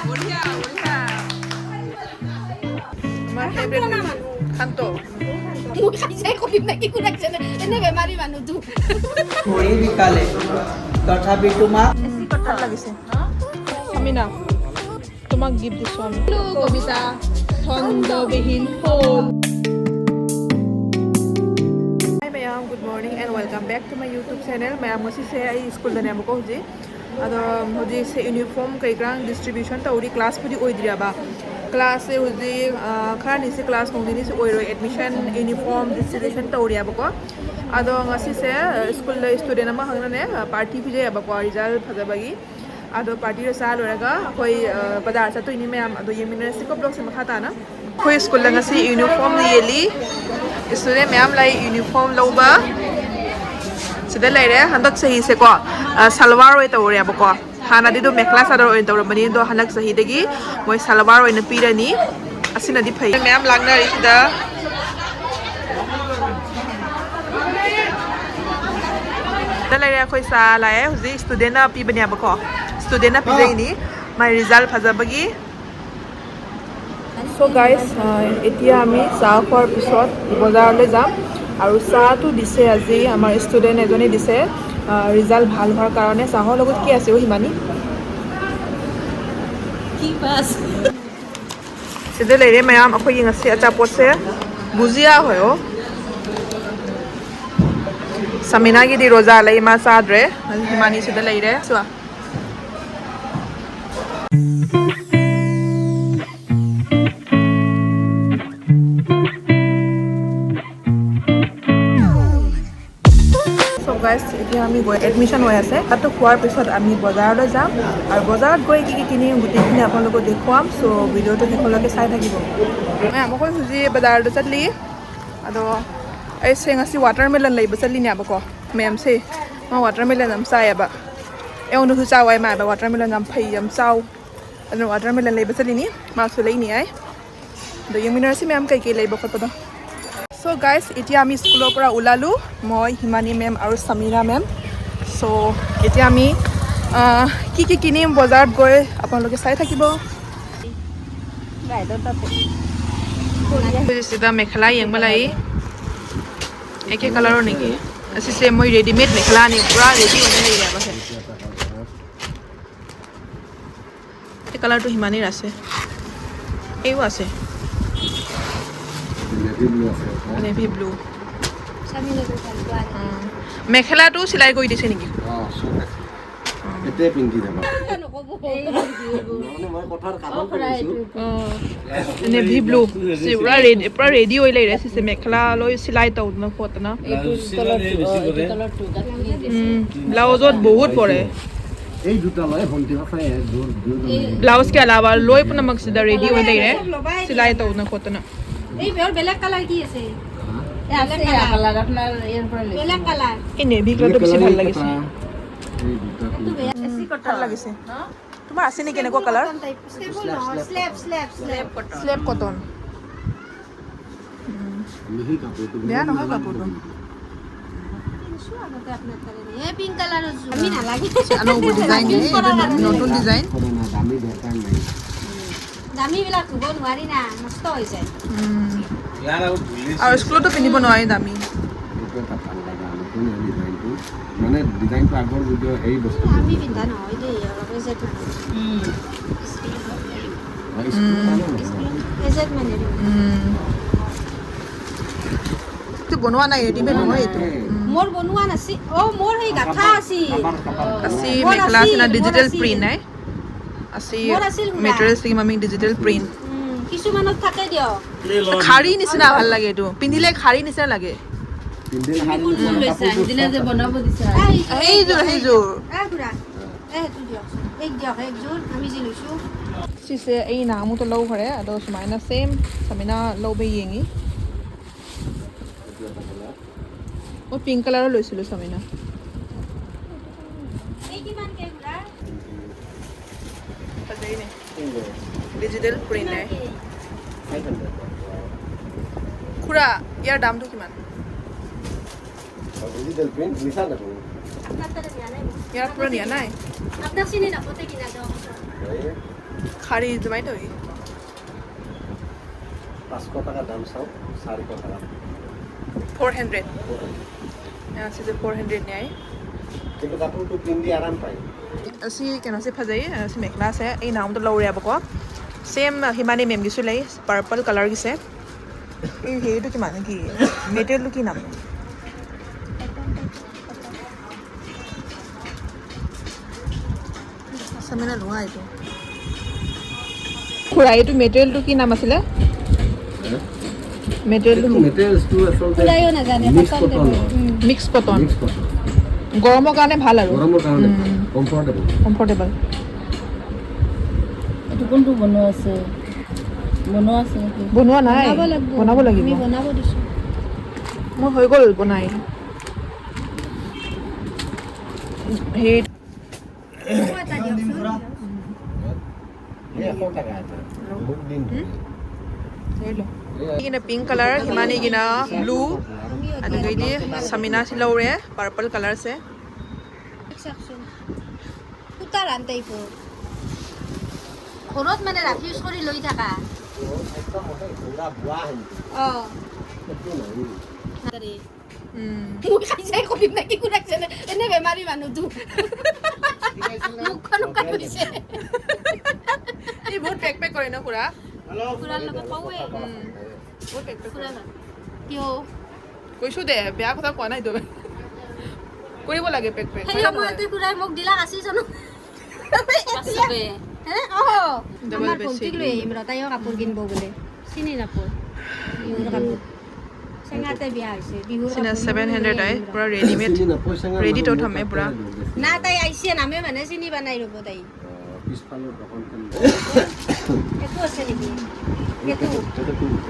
Ojha, Ojha. আমাৰ favorite শান্ত মোক খাইছে কৰিম নেকি কোনে জানে এনে বেমাৰী মানুহটো ঘড়ী বিকালে তথাপি তোমাক ভাল লাগিছে আমি না তোমাক গিফ্ট দিছো আমি কবিতা ছন্দবিহীন ফুল Hi ma'am, good morning and welcome back to my YouTube channel. Ma'am, ngasi se ai school da ne ko hoji ado hoji se uniform kai grang distribution ta uri class pudi oidriya ba class se hoji khara ni se class mong ni se oiro admission uniform distribution ta uri ba ko ado ngasi se school da student ama hangna ne party pije ba ko result fajaba gi ado party ra sal oraga koi badar sa to ini ma'am ado yeminre se ko blog se makha ta na koi school da ngasi uniform yeli student ma'am lai uniform loba sida leire handak sahi se ko salwar oi tawre ba ko hana di do mekhela sador oi tawre mani do hanak sahi degi moi salwar oi na pirani asina di phai ma'am lagna ri sida da leire khoi sa lai hoji student na pi bania ba ko student na pi ni my result phajabagi So guys, এতিয়া আমি চাহ খোৱাৰ পিছত বজাৰলৈ যাম আৰু চাহটো দিছে আজি আমাৰ ষ্টুডেণ্ট এজনে দিছে ৰিজাল্ট ভাল হোৱাৰ কাৰণে চাহৰ লগত কি আছে হিমানী কি pass sida leire mayam akhoi ngasi achapot se bujia hoyo samina gi di roza lai ma sadre himani sida leire so guys এতিয়া আমি গৈ এডমিশন হৈ আছে তাতো খোৱাৰ পিছত আমি বজাৰলৈ যাম আৰু বজাৰত গৈ কি কিনিম গোটেইখিনি আপোনালোকক দেখুৱাম সো ভিডিঅ'টো শেষলৈকে চাই থাকিব মই আমকো খুজি বজাৰত চলি আদো এই সেঙাসি watermelon লৈব চলি নি আবকো মেম সে মই watermelon আম চাই আবা এউনো হু চাওয়াই মা বা watermelon আম ফাই আম চাও আৰু watermelon লৈব চলি নি মা চলাই নি আই দ ইউনিভাৰ্সিটি মেম কাই কে লৈব কত So guys, এতিয়া আমি স্কুলৰ পৰা ওলালো মই হিমানী মেম আৰু সামিৰা মেম সো এতিয়া আমি কি কিনিম বজাৰত গৈ আপোনালোকে চাই থাকিব sida mekhela yengbalai eke color niki asi se moi ready made mekhela ni pura ready hone leire aba se e color to himani ase eiu ase navy blue Sami লগে ভালবা mekhela to silai koi dise niki এতে পিন্ধি যাবা নকব মানে মই কথাৰ কাম কৰিছো navy blue pura ready hoi leire se mekhela loi silai to na khotna এইটো কালারটো blouse ot bahut pore এই দুটা লয় ভন্টি হফাই দূৰ ब्लाउज के अलावा लोई पुना मकसद रेडी हो लेरे सिलाई तो ना खोतना এই বের বেলেগ কালার কি আছে আছে কালার আপনার এর পরে বেলেগ কালার এই নেভি কালারটো বেছি ভাল লাগিছে এই দুটা তো এসি ভাল লাগিছে তোমাৰ আছে নি কেনেকুৱা কালাৰ স্লেব কটন মিহি কাপোৰটো বেয়া নহয় কাপোৰটো পিঙ্ক কালাৰ আমি না লাগি আনো ডিজাইন নতুন ডিজাইন না দামি দৰকাৰ নাই দামি বিলাক ধুব নোৱাৰি না নষ্ট হৈ যায় আৰু স্কুলতো পিন্ধিব নোৱাৰি দামী এইটো এটা ভাল লগা নতুন ডিজাইনটো মানে ডিজাইনটো আগৰ ভিডিঅ এই বস্তু আমি পিন্ধা নহয় দেই অলপ এজেট মানে তো বনোৱা নাই ৰেডিমেড নহয় এইটো মোৰ বনোৱা নাছি মোৰ সেই গাঠা আছিল asi মেখেলা আছে না ডিজিটাল প্ৰিন্ট নাই asi মেটেৰিয়েলছ কি মামি ডিজিটাল প্ৰিন্ট কিছুমানত থাকে দিয়ক খাৰী নিচিনা ভাল লাগে এইটো পিন্ধিলে খাৰী নিচিনা লাগে পিন্ধিলে দিলে যে বনাব দিছা এইযোৰ গুৰা এইটো দিয়ক একযোৰ আমি যি লৈছো sise ai namu to low khare ado sumaina same samina low be yengi o pink color loisilu samina এই কিমান কে গুৰা pajai ne digital print hai khura yar dam to kiman digital print মিছা না আপনার তারে দিয়া নাই yar pura niya nai আপনার চিনি না পতে কিনা দাও খাৰী জমাই থৈ 500 টাকা দাম চাও 400 টাকা 400 यहाँ से 400 न्याय কিন্তু কাপড়টো পিন্ধি আরাম পায় asi kena si phajai si mekhla se ei naam to laure abako same himani mem gisu lai purple color gise ei he to ki mane ki material to ki naam samena loa itu khura itu material to ki naam asile material মেটেৰিয়েলছটো আচলতে পুৰাইও নাজানে mix cotton গৰমৰ কাৰণে ভাল আৰু গৰমৰ কাৰণে comfortable এইটো কোনটো বনোৱা আছে নেকি বনোৱা নাই বনাব লাগিব আমি বনাব দিছো মোৰ হৈ গ'ল বনাই হে Gina pink color, himani gina blue, ada gini samina si laure, purple color se. section পুতাৰ আনতেই পো ঘৰত মানে ৰাখি ইউজ কৰি লৈ থাকা মোক খাইছাই কৰিম নাকি কুৰাকছে এনে বেমাৰী মানুহটো মুখখন উকাই দিছে এই বহুত পেক কৰে না খুৰা কুৰাৰ লগত পাওৱে বহুত পেক কুৰাৰ কিয় কৈছো দে বেয়া কথা কোৱা নাই তো কৰিব লাগে পেক সেই সময়তে কুৰাই মোক দিলা আছি জানো পাছবে আমাৰ ভণ্টিক লৈ আহিম ৰতাইও কাপোৰ কিনিব বোলে চিনি নাপো বিহুৰ কাপোৰ চেঙাতে বিয়া হৈছে বিহুৰ সিনা 700 আই পুৰা ৰেডিমেড ৰেডি তো থমে পুৰা না তাই আইছে নামে মানে চিনি বানাই ৰব তাই পিছফালৰ দোকানখন একো আছে নেকি এটো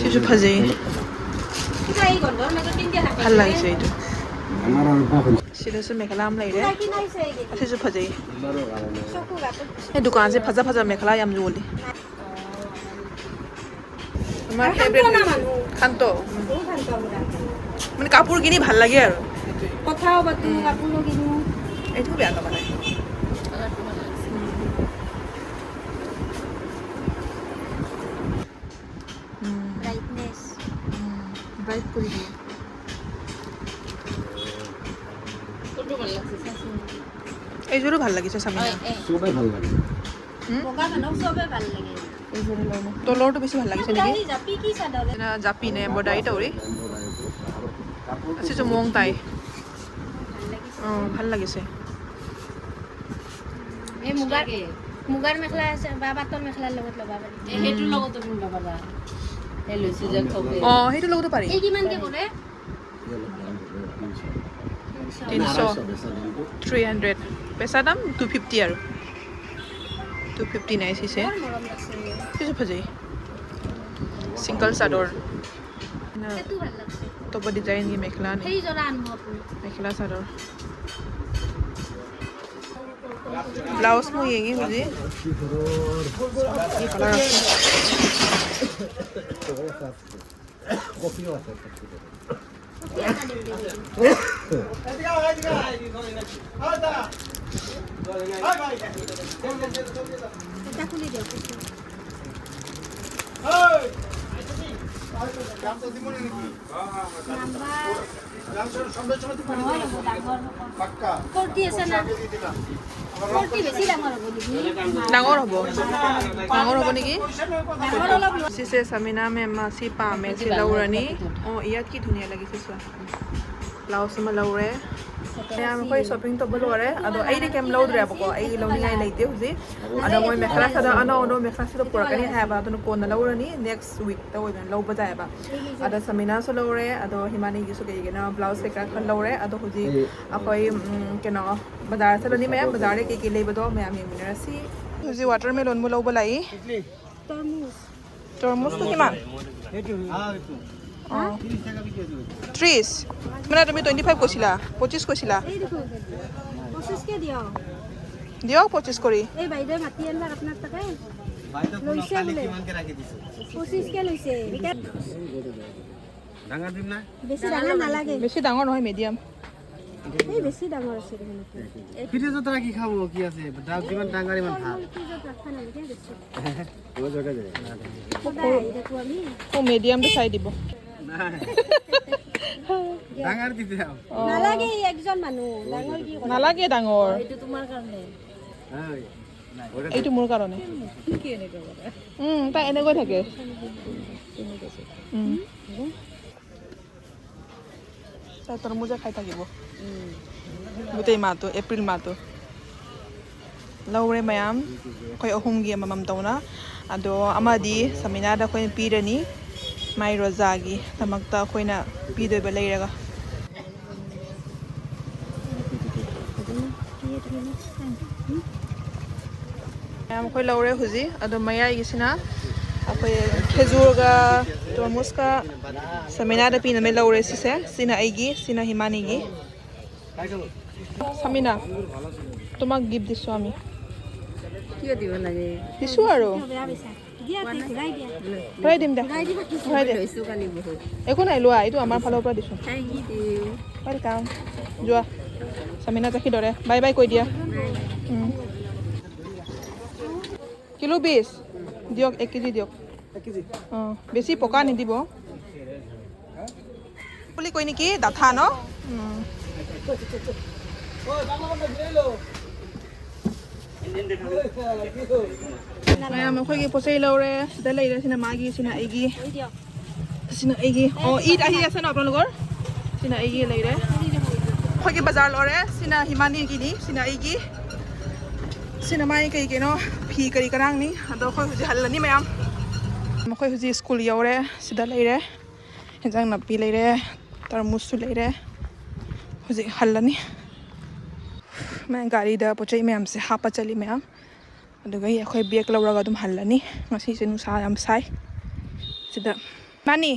শিশু ভাজি তাই গন্ধৰ মাজত তিনটা থাকে ভাল লাগিছে এইটো আমাৰ আৰু বাহন সিদাসে মেখেলা আম লাইৰে তাই কি নাইছে এইটো শিশু ভাজি ইমানৰ কাৰণে চকু গাটো এই দোকান আছে ভাজা মেখেলা আম জুলি আমাৰ ফেভাৰিট খান্ত বহুত ভাল পাওঁ মানে কাপোৰ কিনি ভাল লাগে আৰু কথাও পাতো কাপোৰো কিনো এইটো বেয়া লগা নাই ব্ৰাইটনেছ ব্ৰাইট কৰি দিয়ে কোনটো ভাল লাগছে এইযোৰো ভাল লাগিছে সামিনা চবেই ভাল লাগে বগা মানুহক চবে ভাল লাগে এইযোৰো লওঁ তলৰটো বেছি ভাল লাগিছে নেকি এই জাপি কি চাদৰ না জাপি নে এম্ব্ৰইডাৰী তৰি আছে মং তাই ভাল লাগিছে এই মুগাৰ মেখেলা আছে বা পাটৰ মেখেলাৰ লগত লগাব পাৰি সেইটোৰ লগতো তুমি লগাবা এই লৈছো যে খবে সেইটো লগতো পাৰি এই কিমানকে পৰে 300 পেছা দাম 250 আৰু 250 নাই সিছে বৰ মৰম লাগছে কিছু ভাজি সিঙ্গল sador সেইটো ভাল লাগছে top design की मेखला সেই नहीं জৰা আনব আপুনি मेखला sador ब्लाउज में ये मुझे ये कलर কপিও আছে এটা খুলি দিয়ক কুৰ্তি আছে না কুৰ্তি বেছি ডাঙৰ হ'ব নেকি ডাঙৰ হ'ব নেকি ডাঙৰ অলপ সিছে সামিনা में मासी पामे से लौरानी ইয়াত কি ধুনিয়া লাগিছে চোৱা ব্লাউজ में लौरे I'm going shopping to bolore ado ai de kem load re bako ai lo ni ai leite huji ado moi mekhela sada ana ono mekhela sada pura kani ha ba to ko na lorani next week to oi lo bata ba ado samina so lore ado himani gi so ge na blouse ke ka khan lore ado huji akoi kena bazar sa ni me bazar ke ke le bado me ami minerasi huji watermelon mo lo bolai tormos to kiman 30 মানে তুমি 25 কৈছিলা 25 কৈছিলা এই দেখো 25 কে দিও দিও 25 কৰি এই বাইদেউ মাতি আনলাৰ আপোনাৰ তাকে বাইদেউ কালি কিমানকে ৰাখি দিছে 25 কে লৈছে ডাঙৰ দিম না বেছি ডাঙৰ নালাগে বেছি ডাঙৰ নহয় মিডিয়াম এই বেছি ডাঙৰ আছে দেখোন ফ্ৰিজত ৰাখি খাব কি আছে যিমান ডাঙৰ ইমান ভাল ফ্ৰিজত ৰাখা নালাগে বেছি ও জগা যায় সদায় আহি থাকো আমি ও মিডিয়ামটো চাই দিব ডাঙৰ দিতে নালাগে একজন মানুহ ডাঙৰ কি কৰে নালাগে ডাঙৰ এইটো তোমাৰ কাৰণে এইটো মোৰ কাৰণে কি এনেকুৱা কৰা তাই এনেকৈ থাকে তাই তৰমুজা খাই থাকিব গোটেই মাহটো এপ্ৰিল মাহটো ꯂꯧꯔꯦ ꯃꯌꯥꯝ ꯑꯩꯈꯣꯏ ꯑꯍꯨꯝꯒꯤ ꯑꯃꯃꯝ ꯇꯧꯅ ꯑꯗꯣ ꯑꯃꯗꯤ ꯁꯃꯤꯅꯥꯗ ꯑꯩꯈꯣꯏꯅ ꯄꯤꯔꯅꯤ ꯃꯥꯏ ꯔꯣꯖꯥꯒꯤ ꯗꯃꯛꯇ ꯑꯩꯈꯣꯏꯅ ꯄꯤꯗꯣꯏꯕ ꯂꯩꯔꯒ ꯃꯌꯥꯝ ꯑꯩꯈꯣꯏ ꯂꯧꯔꯦ ꯍꯧꯖꯤꯛ ꯑꯗꯣ ꯃꯌꯥꯏꯒꯤꯁꯤꯅ ꯑꯩꯈꯣꯏ ꯈꯦꯖꯨꯔꯒ ꯇꯣꯔꯃꯨꯁꯀ ꯁꯃꯤꯅꯥꯗ ꯄꯤꯅꯕ ꯂꯧꯔꯦ ꯁꯤꯁꯦ ꯁꯤꯅ ꯑꯩꯒꯤ ꯁꯤꯅ হিমানীꯒꯤ সামিনা তোমাক গিফ্ট দিছো আমি কিয় দিব লাগে দিছো আৰু বেয়া বেচা দিয়া ঘূৰাই দিয়া ঘূৰাই দিম দে ঘূৰাই দে লৈছোঁ কালি বহুত একো নাই লোৱা এইটো আমাৰ ফালৰ পৰা দিছো থেংক ইউ ৱেলকাম যোৱা সামিনা জাখি দৰে বাই বাই কৈ দিয়া কিলো 20 দিয়ক 1 কেজি দিয়ক 1 কেজি অঁ বেছি পকা নিদিব বুলি কৈ নেকি ডাঠা ন ꯃꯌꯥꯝ ꯑꯩꯈꯣꯏꯒꯤ ꯄꯣꯠ ꯆꯩ ꯂꯧꯔꯦ ꯁꯤꯗ ꯂꯩꯔꯦ ꯁꯤꯅ ꯃꯥꯒꯤ ꯁꯤꯅ ꯑꯩꯒꯤ ꯁꯤꯅ ꯑꯩꯒꯤ ꯏꯠ ꯑꯍꯤ আছে ন আপোনালোকৰ ꯁꯤꯅ ꯑꯩꯒꯤ ꯂꯩꯔꯦ ꯑꯩꯈꯣꯏꯒꯤ ꯕꯖꯥꯔ ꯂꯧꯔꯦ ꯁꯤꯅ হিমানীꯒꯤꯅꯤ ꯁꯤꯅ ꯑꯩꯒꯤ ꯁꯤꯅ ꯃꯥꯒꯤ ꯀꯩ ꯀꯩꯅꯣ ꯐꯤ ꯀꯔꯤ ꯀꯔꯥꯡꯅꯤ ꯑꯗꯣ ꯑꯩꯈꯣꯏ ꯍꯧꯖꯤꯛ ꯍꯜꯂꯅꯤ ꯃꯌꯥꯝ ꯑꯩꯈꯣꯏ ꯍꯧꯖꯤꯛ ꯁ꯭ꯀꯨꯜ ꯌꯧꯔꯦ ꯁꯤꯗ ꯂꯩꯔꯦ ꯏꯟꯖꯥꯡ ꯅꯥꯄꯤ ꯂꯩꯔꯦ ꯇꯔꯃꯨꯁꯁꯨ ꯂꯩꯔꯦ ꯍꯧꯖꯤꯛ ꯍꯜꯂꯅꯤ ꯃꯌꯥꯝ ꯒꯥꯔꯤꯗ ꯄꯣꯠ ꯆꯩ ꯃꯌꯥꯝꯁꯦ ꯍꯥꯞꯄ ꯆꯠꯂꯤ ꯃꯌꯥꯝ ꯑꯗꯨꯒ ꯑꯩꯈꯣꯏ ꯕꯦꯒ ꯂꯧꯔꯒ ꯑꯗꯨꯝ ꯍꯜꯂꯅꯤ ꯉꯁꯤꯁꯦ ꯅꯨꯡꯁꯥ ꯌꯥꯝ ꯁꯥই ꯁꯤꯗ ꯃꯥꯅꯤ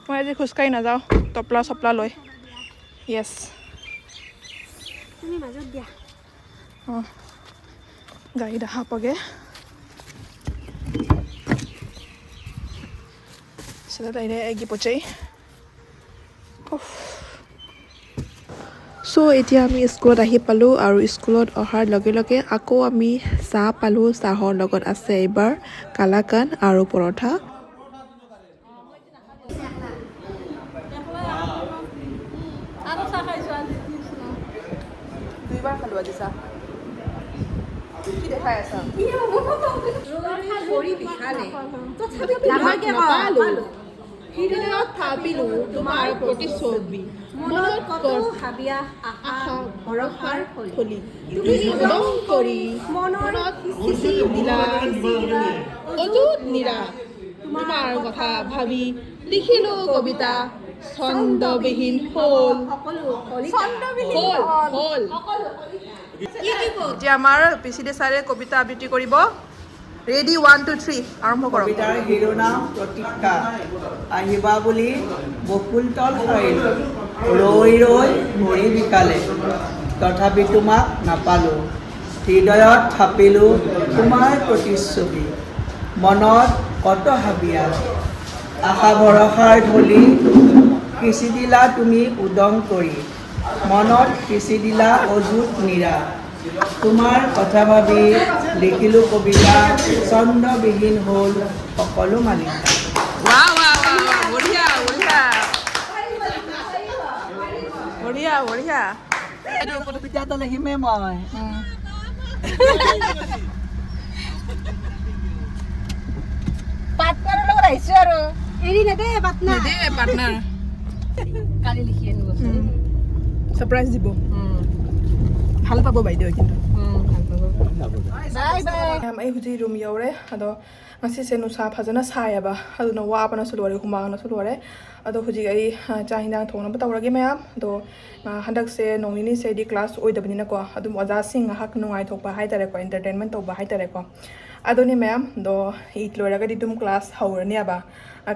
মই আজি খোজকাঢ়ি নাযাওঁ টপলা চপলা লৈ য়েছ তুমি মাজত দিয়া অঁ গাড়ীত হাপগে sila tayo egi po chay so এতিয়া আমি স্কুলত আহি পালো আৰু স্কুলত অহাৰ লগে লগে আকৌ আমি চাহ পালো চাহৰ লগত আছে এবাৰ কালাকান আৰু পৰঠা আৰু চাহ খাইছো আজি দুইবাৰ খালো আজি চাহ কি দেখাই আছা ভৰি বিষালে ডাঙৰকে নাপালো হৃদয়ত থাপিলো তোমাৰ প্ৰতিচ্ছবি মনত কত হাবিয়া আশা ভৰসাৰ খলি তুমি উদং কৰি মনত সিঁচি দিলা অযুত নিৰা তোমাৰ কথা ভাবি লিখিলো কবিতা ছন্দবিহীন হ'ল হ'ল এতিয়া আমাৰ পিছিদে ছাৰে কবিতা আবৃত্তি কৰিব ৰেডি 1 2 3 আৰম্ভ কৰক কবিতাৰ শিৰোনাম প্ৰতীক্ষা আহিবা বুলি বকুলতল সাৰিলো ৰৈ ৰৈ ভৰি বিকালে তথাপি তোমাক নাপালো হৃদয়ত থাপিলো তোমাৰ প্ৰতিচ্ছবি মনত কত হাবিয়া আশা ভৰসাৰ ঢলি সিঁচি দিলা তুমি উদং কৰি মনত সিঁচি দিলা অযুত নিৰা তোমাৰ কথা ভাবি লিখিলো কবিতা ছন্দবিহীন হ'ল সকলো মালিকা ৱাহ ৱাহ ৱাহ বঢ়িয়া বঢ়িয়া বঢ়িয়া বঢ়িয়া এইটো কবিতা এটা লিখিমেই মই পাৰ্টনাৰৰ লগত আহিছো আৰু এৰি নেদে পাটনা দে পাৰ্টনাৰ কালি লিখি আনিব সাৰপ্ৰাইজ দিব ভাল পাব বাইদেউ কিন্তু বাই বাই ꯑꯩ ꯍꯧꯖꯤꯛ ꯔꯨꯝ ꯌꯧꯔꯦ ꯑꯗꯣ ꯉꯁꯤꯁꯦ ꯅꯨꯡꯁꯥ ꯐꯖꯅ ꯁꯥꯏꯌꯦꯕ ꯑꯗꯨꯅ ꯋꯥꯕꯅꯁꯨ ꯂꯣꯏꯔꯦ ꯍꯨꯃꯥꯡꯅꯁꯨ ꯂꯣꯏꯔꯦ ꯑꯗꯣ ꯍꯧꯖꯤꯛ ꯑꯩ ꯆꯥꯛ ꯍꯤꯟꯖꯥꯡ ꯊꯣꯡꯅꯕ ꯇꯧꯔꯒꯦ ꯃꯌꯥꯝ ꯑꯗꯣ ꯍꯟꯗꯛꯁꯦ ꯅꯣꯡ ꯅꯤꯅꯤꯁꯦꯗꯤ ꯀ꯭ꯂꯥꯁ ꯑꯣꯏꯗꯕꯅꯤꯅꯀꯣ ꯑꯗꯨꯝ ꯑꯣꯖꯥꯁꯤꯡ ꯉꯥꯏꯍꯥꯛ ꯅꯨꯡꯉꯥꯏꯊꯣꯛꯄ ꯍꯥꯏꯇꯥꯔꯦꯀꯣ ꯏꯟꯇꯔꯇꯦꯟꯃꯦꯟ ꯇꯧꯕ ꯍꯥꯏꯇꯥꯔꯦꯀꯣ ꯑꯗꯨꯅꯤ ꯃꯌꯥꯝ ꯑꯗꯣ ꯏꯠ ꯂꯣꯏꯔꯒꯗꯤ ꯑꯗꯨꯝ ꯀ꯭ꯂꯥꯁ ꯍꯧꯔꯅꯦꯕ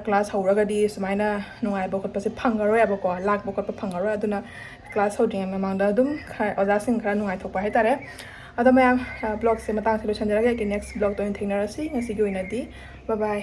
ꯀ꯭ꯂꯥꯁ ꯍꯧꯔꯒꯗꯤ ꯁꯨꯃꯥꯏꯅ ꯅꯨꯡꯉꯥꯏꯕ ꯈꯣꯠꯄꯁꯦ ꯐꯪꯉꯔꯣꯏꯕꯀꯣ ꯂꯥꯛꯄ ꯈꯣꯠꯄ ꯐꯪꯉꯔꯣꯏ ꯑꯗꯨꯅ ꯀ꯭ꯂꯥꯁ ꯍꯧꯗ꯭ꯔꯤꯉꯩ ꯃꯃꯥꯡꯗ ꯑꯗꯨꯝ ꯑꯣꯖꯥꯁꯤꯡ ꯈꯔ ꯅꯨꯡꯉꯥꯏꯊꯣꯛꯄ ꯍꯥꯏꯇꯥꯔꯦ ꯑꯗꯣ ꯃꯌꯥꯝ ꯕ꯭ꯂꯣꯒꯁꯦ ꯃꯇꯥꯡꯁꯦ ꯂꯣꯏꯁꯟꯖꯔꯒꯦ ꯑꯩꯒꯤ ꯅꯦꯛꯁ ꯕ꯭ꯂꯣꯒꯇ ꯑꯣꯏꯅ ꯊꯦꯡꯅꯔꯁꯤ ꯉꯁꯤꯒꯤ ꯑꯣꯏꯅꯗꯤ ꯕꯥꯏ ꯕꯥꯏ